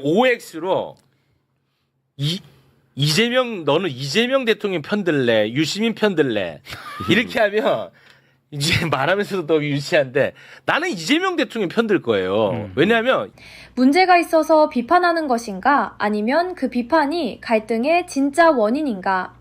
OX로 이재명 너는 이재명 대통령 편들래 유시민 편들래 이렇게 하면 이제 말하면서도 너무 유치한데 나는 이재명 대통령 편들 거예요. 왜냐하면 문제가 있어서 비판하는 것인가? 아니면 그 비판이 갈등의 진짜 원인인가?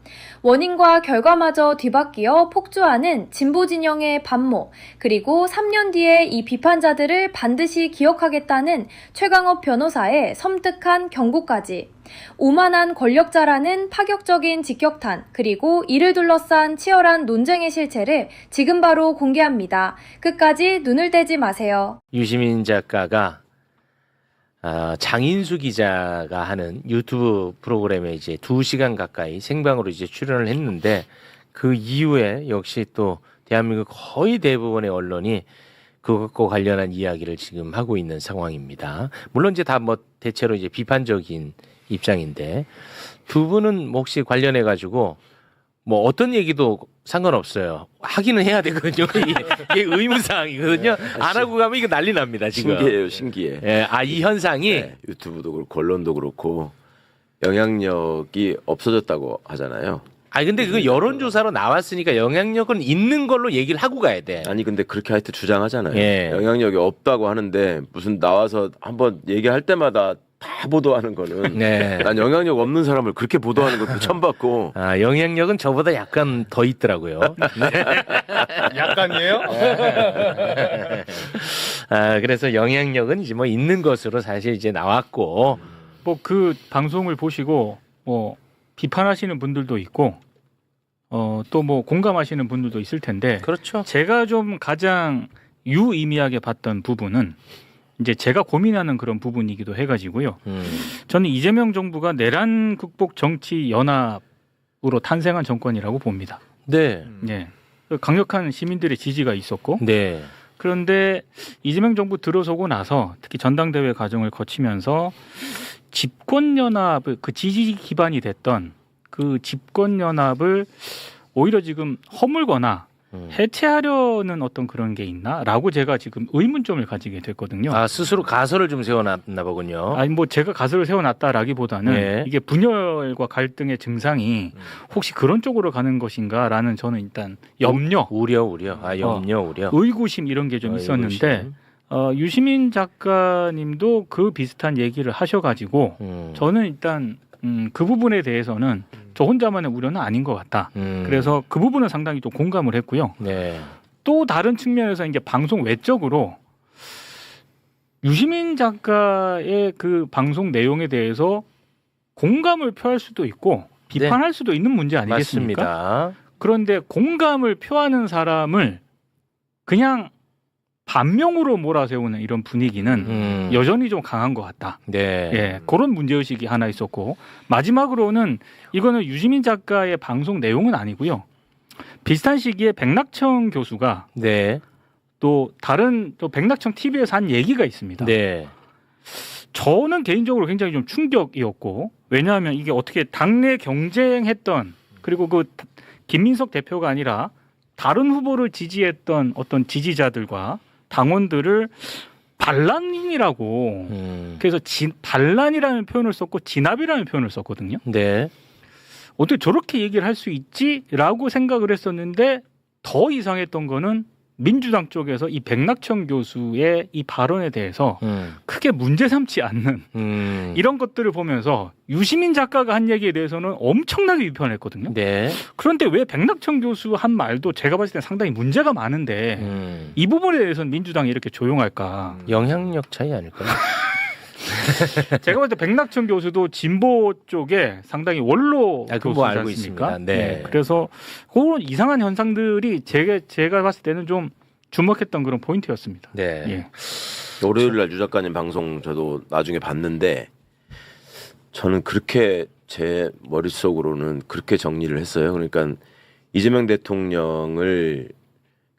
원인과 결과마저 뒤바뀌어 폭주하는 진보 진영의 반모, 그리고 3년 뒤에 이 비판자들을 반드시 기억하겠다는 최강업 변호사의 섬뜩한 경고까지. 오만한 권력자라는 파격적인 직격탄, 그리고 이를 둘러싼 치열한 논쟁의 실체를 지금 바로 공개합니다. 끝까지 눈을 떼지 마세요. 유시민 작가가 장인수 기자가 하는 유튜브 프로그램에 이제 2시간 가까이 생방으로 이제 출연을 했는데 그 이후에 역시 또 대한민국 거의 대부분의 언론이 그것과 관련한 이야기를 지금 하고 있는 상황입니다. 물론 이제 다 뭐 대체로 이제 비판적인 입장인데 두 분은 혹시 관련해 가지고 뭐 어떤 얘기도 상관없어요. 하기는 해야 되거든요. 이게 의무사항이거든요. 안 하고 가면 이거 난리 납니다. 지금. 신기해요, 신기해. 예, 이 현상이 네, 유튜브도 그렇고 언론도 그렇고 영향력이 없어졌다고 하잖아요. 근데 그거 여론조사로 나왔으니까 영향력은 있는 걸로 얘기를 하고 가야 돼. 아니 근데 그렇게 하여튼 주장하잖아요. 예. 영향력이 없다고 하는데 무슨 나와서 한번 얘기할 때마다 다 보도하는 거는 네. 난 영향력 없는 사람을 그렇게 보도하는 것도 처음 봤고 영향력은 저보다 약간 더 있더라고요. 약간이에요? 그래서 영향력은 이제 뭐 있는 것으로 사실 이제 나왔고 뭐 그 방송을 보시고 뭐 비판하시는 분들도 있고 또 뭐 공감하시는 분들도 있을 텐데 그렇죠. 제가 좀 가장 유의미하게 봤던 부분은 이제 제가 고민하는 그런 부분이기도 해가지고요. 저는 이재명 정부가 내란 극복 정치 연합으로 탄생한 정권이라고 봅니다. 네. 예. 강력한 시민들의 지지가 있었고 네. 그런데 이재명 정부 들어서고 나서 특히 전당대회 과정을 거치면서 집권연합을 그 지지 기반이 됐던 그 집권연합을 오히려 지금 허물거나 해체하려는 어떤 그런 게 있나라고 제가 지금 의문점을 가지게 됐거든요. 스스로 가설을 좀 세워놨나 보군요. 아니 뭐 제가 가설을 세워놨다라기보다는 네. 이게 분열과 갈등의 증상이 혹시 그런 쪽으로 가는 것인가라는 저는 일단 염려, 우려. 염려. 의구심 이런 게 좀 있었는데 의구심. 유시민 작가님도 그 비슷한 얘기를 하셔가지고 저는 일단 그 부분에 대해서는 저 혼자만의 우려는 아닌 것 같다. 그래서 그 부분은 상당히 좀 공감을 했고요. 네. 또 다른 측면에서 이제 방송 외적으로 유시민 작가의 그 방송 내용에 대해서 공감을 표할 수도 있고 비판할 수도 있는 문제 아니겠습니까? 맞습니다. 그런데 공감을 표하는 사람을 그냥 반명으로 몰아세우는 이런 분위기는 여전히 좀 강한 것 같다. 네. 예, 그런 문제의식이 하나 있었고 마지막으로는 이거는 유시민 작가의 방송 내용은 아니고요. 비슷한 시기에 백낙청 교수가 네. 또 다른 또 백낙청 TV에서 한 얘기가 있습니다. 네. 저는 개인적으로 굉장히 좀 충격이었고 왜냐하면 이게 어떻게 당내 경쟁했던 그리고 그 김민석 대표가 아니라 다른 후보를 지지했던 어떤 지지자들과 당원들을 반란이라고 그래서 반란이라는 표현을 썼고 진압이라는 표현을 썼거든요. 네. 어떻게 저렇게 얘기를 할 수 있지라고 생각을 했었는데 더 이상했던 거는 민주당 쪽에서 이 백낙청 교수의 이 발언에 대해서 크게 문제 삼지 않는 이런 것들을 보면서 유시민 작가가 한 얘기에 대해서는 엄청나게 비판했거든요. 네. 그런데 왜 백낙청 교수 한 말도 제가 봤을 때 상당히 문제가 많은데 이 부분에 대해서는 민주당이 이렇게 조용할까? 영향력 차이 아닐까요? 제가 볼 때 백낙청 교수도 진보 쪽에 상당히 원로 그거 교수지 알고 않습니까? 있습니다. 네. 그래서 그런 이상한 현상들이 제가 봤을 때는 좀 주목했던 그런 포인트였습니다. 네. 예. 월요일 날 유 작가님 방송 저도 나중에 봤는데 저는 그렇게 제 머릿속으로는 그렇게 정리를 했어요. 그러니까 이재명 대통령을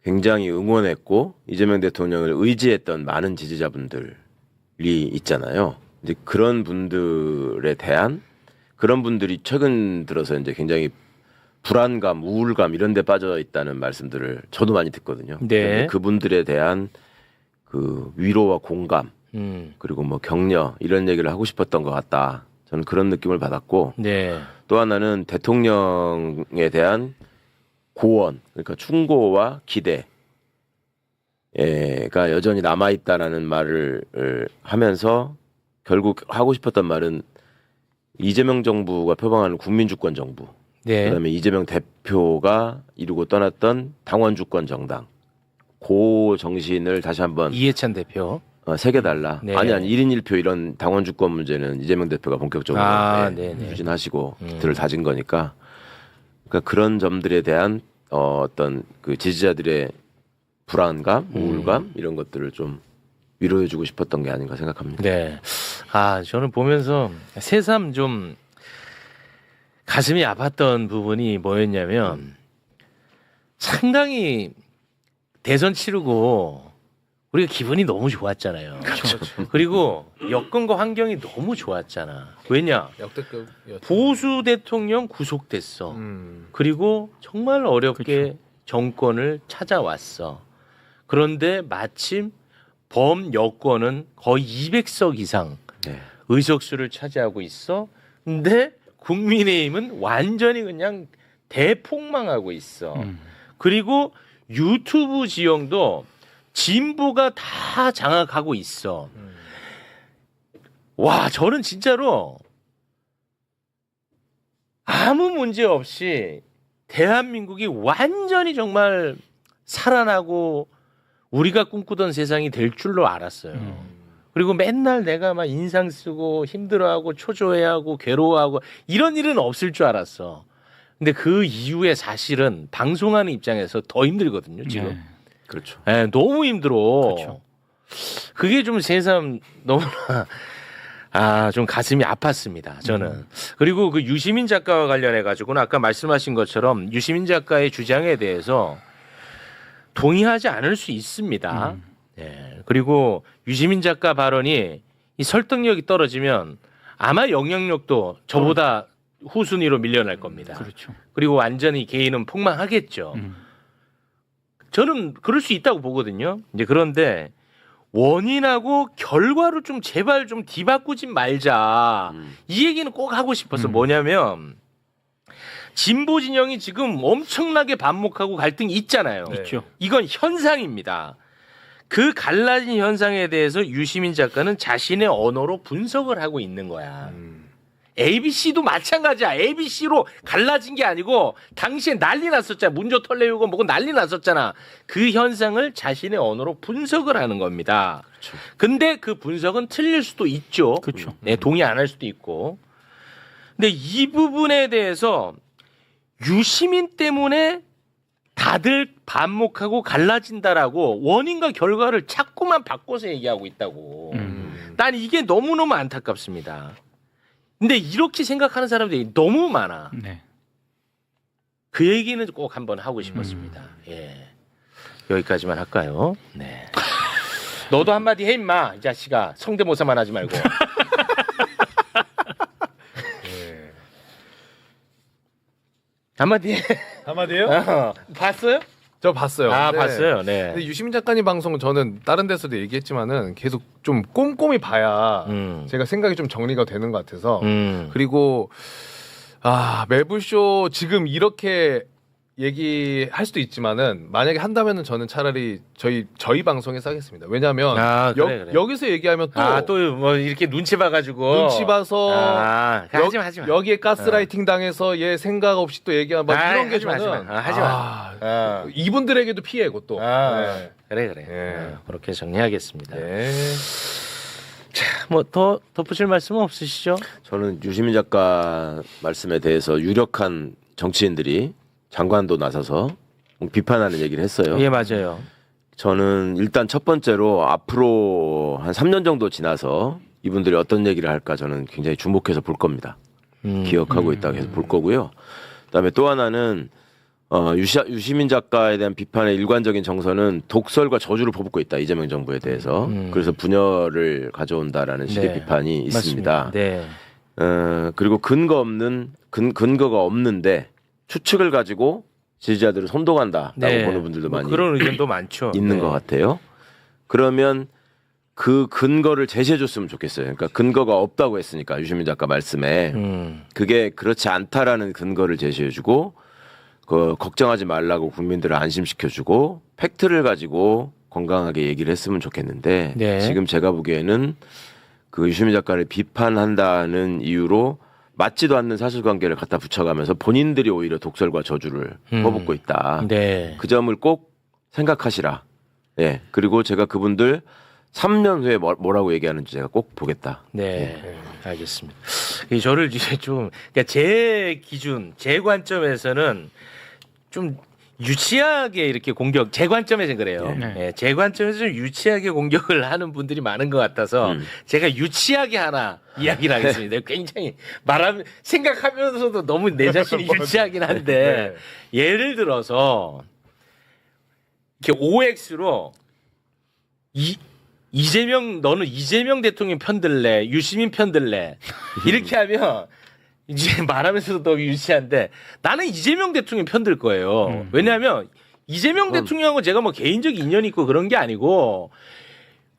굉장히 응원했고 이재명 대통령을 의지했던 많은 지지자분들이 있잖아요. 이제 그런 분들에 대한 그런 분들이 최근 들어서 이제 굉장히 불안감, 우울감 이런 데 빠져 있다는 말씀들을 저도 많이 듣거든요. 네. 그분들에 대한 그 위로와 공감 그리고 뭐 격려 이런 얘기를 하고 싶었던 것 같다. 저는 그런 느낌을 받았고 네. 또 하나는 대통령에 대한 고언 그러니까 충고와 기대가 여전히 남아 있다라는 말을 하면서 결국 하고 싶었던 말은 이재명 정부가 표방하는 국민주권 정부, 네. 그다음에 이재명 대표가 이루고 떠났던 당원주권 정당, 그 정신을 다시 한번 이해찬 대표. 새겨달라. 네. 아니 1인 1표 이런 당원주권 문제는 이재명 대표가 본격적으로 네네. 추진하시고 들을 다진 거니까 그러니까 그런 점들에 대한 어떤 그 지지자들의 불안감, 우울감 이런 것들을 좀 위로해주고 싶었던 게 아닌가 생각합니다. 네. 저는 보면서 새삼 좀 가슴이 아팠던 부분이 뭐였냐면 상당히 대선 치르고 우리가 기분이 너무 좋았잖아요. 그리고 여건과 환경이 너무 좋았잖아. 왜냐? 역대급이었죠. 보수 대통령 구속됐어. 그리고 정말 어렵게 정권을 찾아왔어. 그런데 마침 범 여권은 거의 200석 이상 네. 의석수를 차지하고 있어. 근데 국민의힘은 완전히 그냥 대폭망하고 있어. 그리고 유튜브 지형도 진보가 다 장악하고 있어. 와, 저는 진짜로 아무 문제 없이 대한민국이 완전히 정말 살아나고 우리가 꿈꾸던 세상이 될 줄로 알았어요. 그리고 맨날 내가 막 인상 쓰고 힘들어하고 초조해하고 괴로워하고 이런 일은 없을 줄 알았어. 근데 그 이후에 사실은 방송하는 입장에서 더 힘들거든요, 지금. 네. 그렇죠. 네, 너무 힘들어. 그렇죠. 그게 좀 새삼 너무나 좀 가슴이 아팠습니다. 저는. 그리고 그 유시민 작가와 관련해 가지고는 아까 말씀하신 것처럼 유시민 작가의 주장에 대해서 동의하지 않을 수 있습니다. 예. 그리고 유시민 작가 발언이 이 설득력이 떨어지면 아마 영향력도 저보다 후순위로 밀려날 겁니다. 그렇죠. 그리고 완전히 개인은 폭망하겠죠. 저는 그럴 수 있다고 보거든요. 이제 그런데 원인하고 결과를 좀 제발 좀 뒤바꾸지 말자. 이 얘기는 꼭 하고 싶어서 뭐냐면 진보 진영이 지금 엄청나게 반목하고 갈등이 있잖아요. 있죠. 이건 현상입니다. 그 갈라진 현상에 대해서 유시민 작가는 자신의 언어로 분석을 하고 있는 거야. ABC도 마찬가지야. ABC로 갈라진 게 아니고 당시에 난리 났었잖아. 문조 털레우고 뭐고 난리 났었잖아. 그 현상을 자신의 언어로 분석을 하는 겁니다. 그렇죠. 근데 그 분석은 틀릴 수도 있죠. 그렇죠. 네, 동의 안 할 수도 있고. 근데 이 부분에 대해서 유시민 때문에 다들 반목하고 갈라진다라고 원인과 결과를 자꾸만 바꿔서 얘기하고 있다고. 난 이게 너무너무 안타깝습니다. 근데 이렇게 생각하는 사람들이 너무 많아. 네. 그 얘기는 꼭 한번 하고 싶었습니다. 예. 여기까지만 할까요? 네. 너도 한마디 해 임마 이 자식아. 성대모사만 하지 말고. 한마디 해. 한마디요? 봤어요? 저 봤어요. 근데 봤어요. 네. 근데 유시민 작가님 방송 저는 다른 데서도 얘기했지만은 계속 좀 꼼꼼히 봐야 제가 생각이 좀 정리가 되는 것 같아서 그리고 매불쇼 지금 이렇게 얘기할 수도 있지만은 만약에 한다면은 저는 차라리 저희 방송에서 하겠습니다. 왜냐하면 그래. 여기서 얘기하면 또 뭐 이렇게 눈치 봐가지고 눈치 봐서 하지 마. 여기에 가스라이팅 당해서 얘 생각 없이 또 얘기하면 막 이런 게 하지 저는 마. 이분들에게도 피해고 또. 네. 그래. 예. 그렇게 정리하겠습니다. 네. 뭐 더 덧붙일 말씀은 없으시죠? 저는 유시민 작가 말씀에 대해서 유력한 정치인들이 장관도 나서서 비판하는 얘기를 했어요. 예, 맞아요. 저는 일단 첫 번째로 앞으로 한 3년 정도 지나서 이분들이 어떤 얘기를 할까 저는 굉장히 주목해서 볼 겁니다. 기억하고 있다 계속 볼 거고요. 그다음에 또 하나는 유시민 작가에 대한 비판의 일관적인 정서는 독설과 저주를 퍼붓고 있다. 이재명 정부에 대해서. 그래서 분열을 가져온다라는 식의 네. 비판이 있습니다. 맞습니다. 네. 그리고 근거가 없는데 추측을 가지고 지지자들을 선동한다라고 보는 분들도 많이 그런 의견도 많죠. 있는 네. 것 같아요. 그러면 그 근거를 제시해줬으면 좋겠어요. 그러니까 근거가 없다고 했으니까 유시민 작가 말씀에 그게 그렇지 않다라는 근거를 제시해주고 그 걱정하지 말라고 국민들을 안심시켜주고 팩트를 가지고 건강하게 얘기를 했으면 좋겠는데 네. 지금 제가 보기에는 그 유시민 작가를 비판한다는 이유로 맞지도 않는 사실관계를 갖다 붙여가면서 본인들이 오히려 독설과 저주를 퍼붓고 있다. 네. 그 점을 꼭 생각하시라. 예. 그리고 제가 그분들 3년 후에 뭐라고 얘기하는지 제가 꼭 보겠다. 네, 알겠습니다. 저를 이제 좀, 그러니까 제 기준, 제 관점에서는 좀 유치하게 이렇게 공격, 제 관점에서는 그래요. 네. 네, 제 관점에서 좀 유치하게 공격을 하는 분들이 많은 것 같아서 제가 유치하게 하나 이야기를 하겠습니다. 굉장히 생각하면서도 너무 내 자신이 유치하긴 한데 예를 들어서 이렇게 OX로 이재명 너는 이재명 대통령 편들래 유시민 편들래 이렇게 하면 이제 말하면서도 너무 유치한데 나는 이재명 대통령 편들 거예요. 왜냐하면 이재명 대통령하고 제가 뭐 개인적 인연이 있고 그런 게 아니고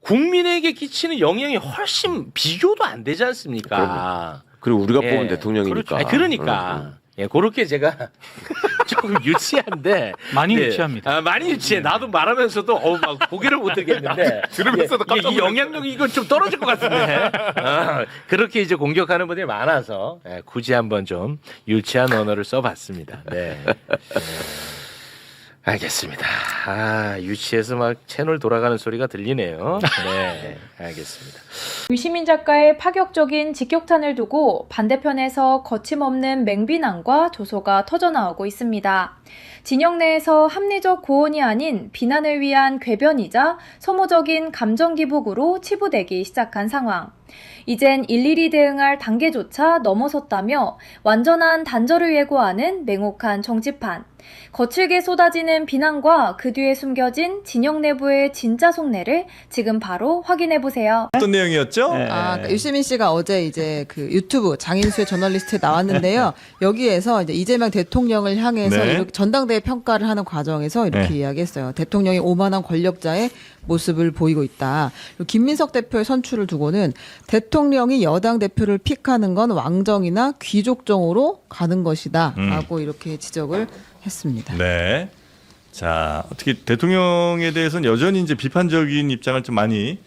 국민에게 끼치는 영향이 훨씬 비교도 안 되지 않습니까? 그리고 우리가 예. 뽑은 대통령이니까. 그렇죠. 아니, 그러니까. 예, 그렇게 제가 조금 유치한데 많이 네. 유치합니다. 아, 많이 유치해. 나도 말하면서도 막 고개를 못 들겠는데 들으면서도 예, 깜짝 이 영향력이 이건 좀 떨어질 것 같은데 그렇게 이제 공격하는 분들이 많아서 예, 굳이 한번 좀 유치한 언어를 써봤습니다. 네. 알겠습니다. 아, 유치해서 막 채널 돌아가는 소리가 들리네요. 네, 알겠습니다. 유시민 작가의 파격적인 직격탄을 두고 반대편에서 거침없는 맹비난과 조소가 터져나오고 있습니다. 진영 내에서 합리적 고언이 아닌 비난을 위한 궤변이자 소모적인 감정 기복으로 치부되기 시작한 상황. 이젠 일일이 대응할 단계조차 넘어섰다며 완전한 단절을 예고하는 맹혹한 정치판. 거칠게 쏟아지는 비난과 그 뒤에 숨겨진 진영 내부의 진짜 속내를 지금 바로 확인해 보세요. 어떤 내용이었죠? 그러니까 유시민 씨가 어제 이제 그 유튜브 장인수의 저널리스트에 나왔는데요. 여기에서 이제 이재명 대통령을 향해서 네. 이렇게 전당대회 평가를 하는 과정에서 이렇게 네. 이야기했어요. 대통령이 오만한 권력자의 모습을 보이고 있다. 그리고 김민석 대표의 선출을 두고는 대통령이 여당 대표를 픽하는 건 왕정이나 귀족정으로 가는 것이다. 라고 이렇게 지적을 했습니다. 네. 자, 어떻게 대통령에 대해서는 여전히 이제 비판적인 입장을 좀 많이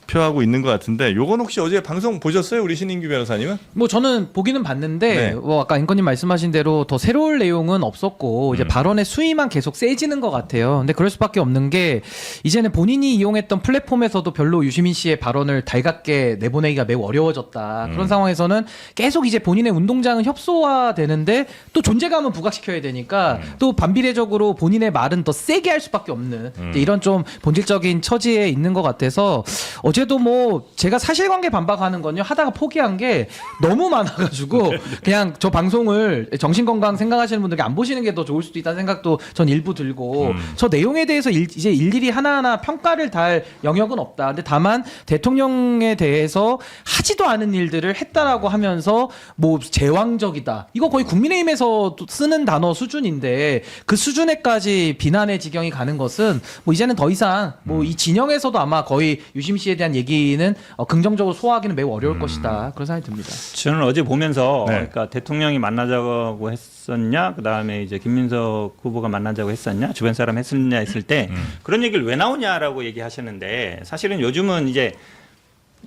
표하고 있는 것 같은데, 요건 혹시 어제 방송 보셨어요, 우리 신인규 변호사님은? 뭐 저는 보기는 봤는데 네. 뭐 아까 앵커님 말씀하신 대로 더 새로운 내용은 없었고 이제 발언의 수위만 계속 세지는 것 같아요. 근데 그럴 수밖에 없는 게 이제는 본인이 이용했던 플랫폼에서도 별로 유시민 씨의 발언을 달갑게 내보내기가 매우 어려워졌다. 그런 상황에서는 계속 이제 본인의 운동장은 협소화되는데 또 존재감은 부각시켜야 되니까 또 반비례적으로 본인의 말은 더 세게 할 수밖에 없는 이제 이런 좀 본질적인 처지에 있는 것 같아서 어제도 뭐 제가 사실관계 반박하는 건요 하다가 포기한 게 너무 많아가지고 그냥 저 방송을 정신건강 생각하시는 분들께 안 보시는 게 더 좋을 수도 있다는 생각도 전 일부 들고 저 내용에 대해서 이제 일일이 하나하나 평가를 달 영역은 없다. 근데 다만 대통령에 대해서 하지도 않은 일들을 했다라고 하면서 뭐 제왕적이다. 이거 거의 국민의힘에서 쓰는 단어 수준인데 그 수준에까지 비난의 지경이 가는 것은 뭐 이제는 더 이상 뭐 이 진영에서도 아마 거의 유시민 씨에 대한 얘기는 긍정적으로 소화하기는 매우 어려울 것이다. 그런 생각이 듭니다. 저는 어제 보면서 네. 그러니까 대통령이 만나자고 했었냐, 그 다음에 이제 김민석 후보가 만나자고 했었냐, 주변 사람 했었냐 했을 때 그런 얘기를 왜 나오냐라고 얘기하셨는데 사실은 요즘은 이제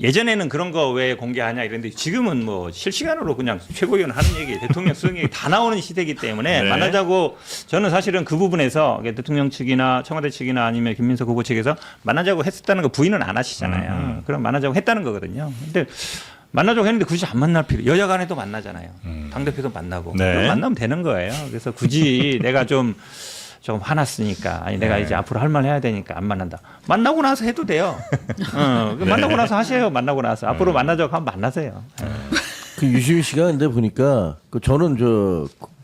예전에는 그런 거 왜 공개하냐 이랬는데 지금은 뭐 실시간으로 그냥 최고위원 하는 얘기, 대통령 쓰는 얘기 다 나오는 시대이기 때문에 네. 만나자고 저는 사실은 그 부분에서 대통령 측이나 청와대 측이나 아니면 김민석 후보 측에서 만나자고 했었다는 거 부인은 안 하시잖아요. 그럼 만나자고 했다는 거거든요. 근데 만나자고 했는데 굳이 안 만날 필요. 여야 간에도 만나잖아요. 당대표도 만나고. 네. 그럼 만나면 되는 거예요. 그래서 굳이 내가 좀 화났으니까 아니 내가 이제 앞으로 할 말 해야 되니까 안 만난다. 만나고 나서 해도 돼요. 만나고 나서 하세요. 만나고 나서 앞으로 만나자고 하면 만나세요. 그 유시민 씨가 근데 보니까 저는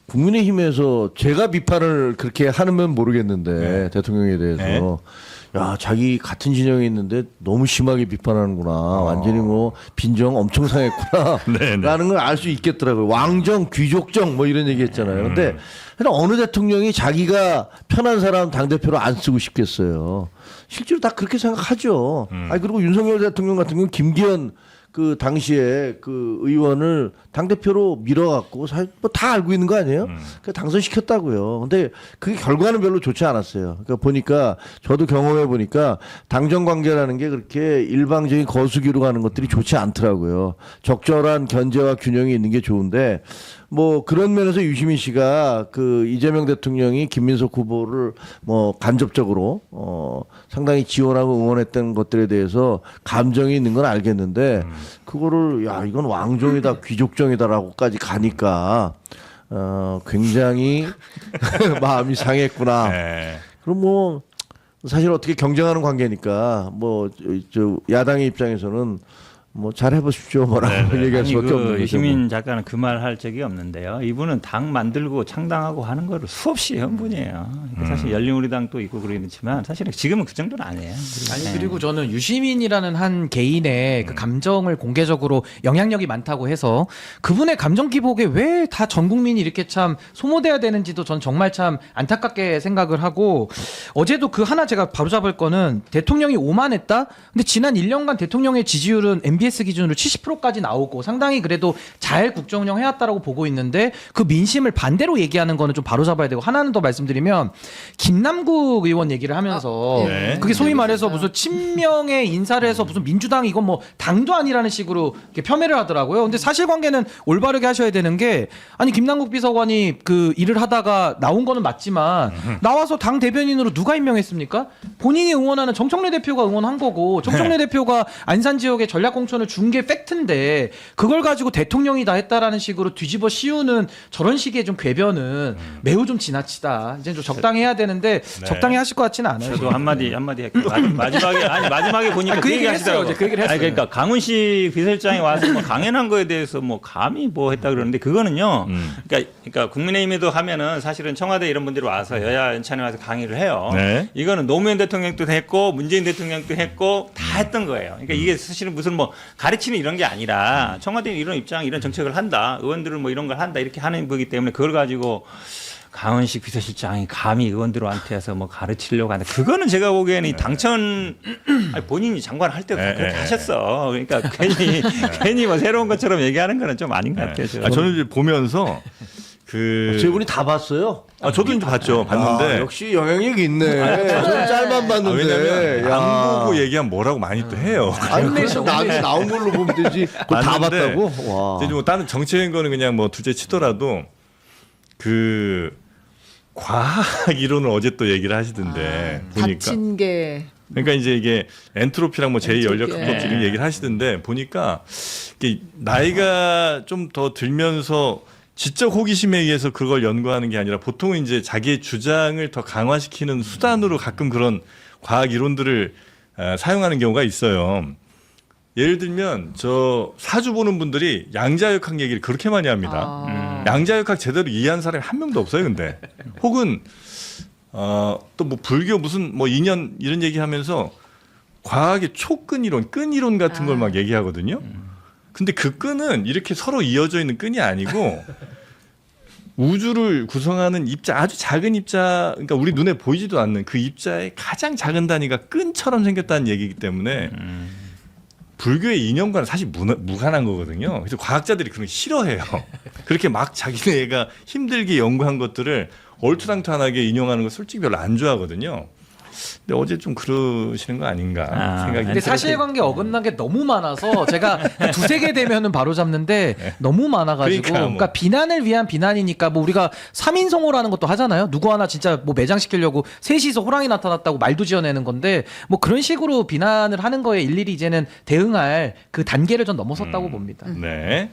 국민의힘에서 제가 비판을 그렇게 하면 모르겠는데 대통령에 대해서 야, 자기 같은 진영에 있는데 너무 심하게 비판하는구나. 완전히 뭐 빈정 엄청 상했구나. 라는 걸 알 수 있겠더라고요. 왕정, 귀족정 뭐 이런 얘기 했잖아요. 근데 어느 대통령이 자기가 편한 사람 당대표로 안 쓰고 싶겠어요. 실제로 다 그렇게 생각하죠. 아니, 그리고 윤석열 대통령 같은 경우는 김기현 그 당시에 그 의원을 당대표로 밀어갖고 사실 뭐 다 알고 있는 거 아니에요? 그 당선시켰다고요. 근데 그게 결과는 별로 좋지 않았어요. 그러니까 보니까 저도 경험해 보니까 당정 관계라는 게 그렇게 일방적인 거수기로 가는 것들이 좋지 않더라고요. 적절한 견제와 균형이 있는 게 좋은데 뭐 그런 면에서 유시민 씨가 그 이재명 대통령이 김민석 후보를 뭐 간접적으로 상당히 지원하고 응원했던 것들에 대해서 감정이 있는 건 알겠는데 그거를 야 이건 왕정이다 귀족정이다라고까지 가니까 굉장히 마음이 상했구나. 그럼 뭐 사실 어떻게 경쟁하는 관계니까 뭐 저 야당의 입장에서는 뭐 잘해보십시오 뭐라고 얘기할 수밖에 없는 거죠. 유시민 작가는 그 말 할 적이 없는데요. 이분은 당 만들고 창당하고 하는 거를 수없이 한 분이에요. 그러니까 사실 열린우리당도 있고 그러지만 사실은 지금은 그 정도는 아니에요. 아니 그리고 저는 유시민이라는 한 개인의 그 감정을 공개적으로 영향력이 많다고 해서 그분의 감정 기복에 왜 다 전 국민이 이렇게 참 소모돼야 되는지도 전 정말 참 안타깝게 생각을 하고 어제도 그 하나 제가 바로잡을 거는 대통령이 오만했다. 근데 지난 1년간 대통령의 지지율은 MBS 기준으로 70%까지 나오고 상당히 그래도 잘 국정 운영 해왔다라고 보고 있는데 그 민심을 반대로 얘기하는 거는 좀 바로잡아야 되고 하나는 더 말씀드리면 김남국 의원 얘기를 하면서 그게 소위 말해서 무슨 친명의 인사를 해서 무슨 민주당 이건 뭐 당도 아니라는 식으로 이렇게 폄훼를 하더라고요. 근데 사실관계는 올바르게 하셔야 되는 게 아니 김남국 비서관이 그 일을 하다가 나온 거는 맞지만 나와서 당 대변인으로 누가 임명했습니까? 본인이 응원하는 정청래 대표가 응원한 거고 정청래 대표가 안산 지역의 전략 공천을 준 게 팩트인데 그걸 가지고 대통령이 다 했다라는 식으로 뒤집어 씌우는 저런 식의 좀 궤변은 매우 좀 지나치다. 이제 좀 적당히 해야 되는데 적당히 하실 것 같지는 않아요. 저도 한마디 할게요. 마지막에 보니까 그 얘기를 했어요. 하시더라고요. 그 얘기를 했어요. 그러니까 강훈식 비서실장이 와서 뭐 강연한 거에 대해서 뭐 감히 뭐 했다 그러는데 그거는요. 그러니까 국민의힘에도 하면은 사실은 청와대 이런 분들이 와서 여야 연찬에 와서 강의를 해요. 이거는 노무현 대통령도 했고 문재인 대통령도 했고 다 했던 거예요. 그러니까 이게 사실은 무슨 뭐 가르치는 이런 게 아니라 청와대는 이런 입장, 이런 정책을 한다. 의원들은 뭐 이런 걸 한다. 이렇게 하는 거기 때문에 그걸 가지고 강은식 비서실장이 감히 의원들한테 해서 뭐 가르치려고 한다. 그거는 제가 보기에는 이 당천 아니, 본인이 장관 할 때도 그렇게 하셨어. 그러니까 괜히 뭐 새로운 것처럼 얘기하는 거는 좀 아닌 것 같아요. 저는 이제 보면서 세 분이 다 봤어요? 저도 이제 봤죠. 봤는데 역시 영향력이 있네. 저는 짤만 봤는데. 왜냐면 안 보고 얘기하면 뭐라고 많이 또 해요. 아니 그래서 나한테 나온 걸로 보면 되지. 그걸 다 봤다고? 와. 이제 뭐 다른 정치적인 거는 그냥 뭐 둘째 치더라도 그 과학 이론을 어제 또 얘기를 하시던데 보니까. 닫힌 게. 그러니까 이제 이게 엔트로피랑 뭐 제2연력학법 지금 얘기를 하시던데 보니까 이게 나이가 좀 더 들면서 지적 호기심에 의해서 그걸 연구하는 게 아니라 보통은 이제 자기의 주장을 더 강화시키는 수단으로 가끔 그런 과학 이론들을 사용하는 경우가 있어요. 예를 들면 저 사주 보는 분들이 양자역학 얘기를 그렇게 많이 합니다. 양자역학 제대로 이해한 사람이 한 명도 없어요. 근데 혹은 또 뭐 불교 무슨 뭐 인연 이런 얘기하면서 과학의 촉근 이론, 끈 이론 같은 걸 막 얘기하거든요. 근데 그 끈은 이렇게 서로 이어져 있는 끈이 아니고 우주를 구성하는 입자, 아주 작은 입자, 그러니까 우리 눈에 보이지도 않는 그 입자의 가장 작은 단위가 끈처럼 생겼다는 얘기이기 때문에 불교의 이념과는 사실 무관한 거거든요. 그래서 과학자들이 그런 거 싫어해요. 그렇게 막 자기네가 힘들게 연구한 것들을 얼토당토하게 인용하는 거 솔직히 별로 안 좋아하거든요. 근데 어제 좀 그러시는 거 아닌가 생각이. 근데 사실관계 어긋난 게 너무 많아서 제가 두세 개 되면은 바로 잡는데 너무 많아가지고 그러니까 비난을 위한 비난이니까 뭐 우리가 3인성호라는 것도 하잖아요. 누구 하나 진짜 뭐 매장시키려고 셋이서 호랑이 나타났다고 말도 지어내는 건데 뭐 그런 식으로 비난을 하는 거에 일일이 이제는 대응할 그 단계를 전 넘어섰다고 봅니다. 네.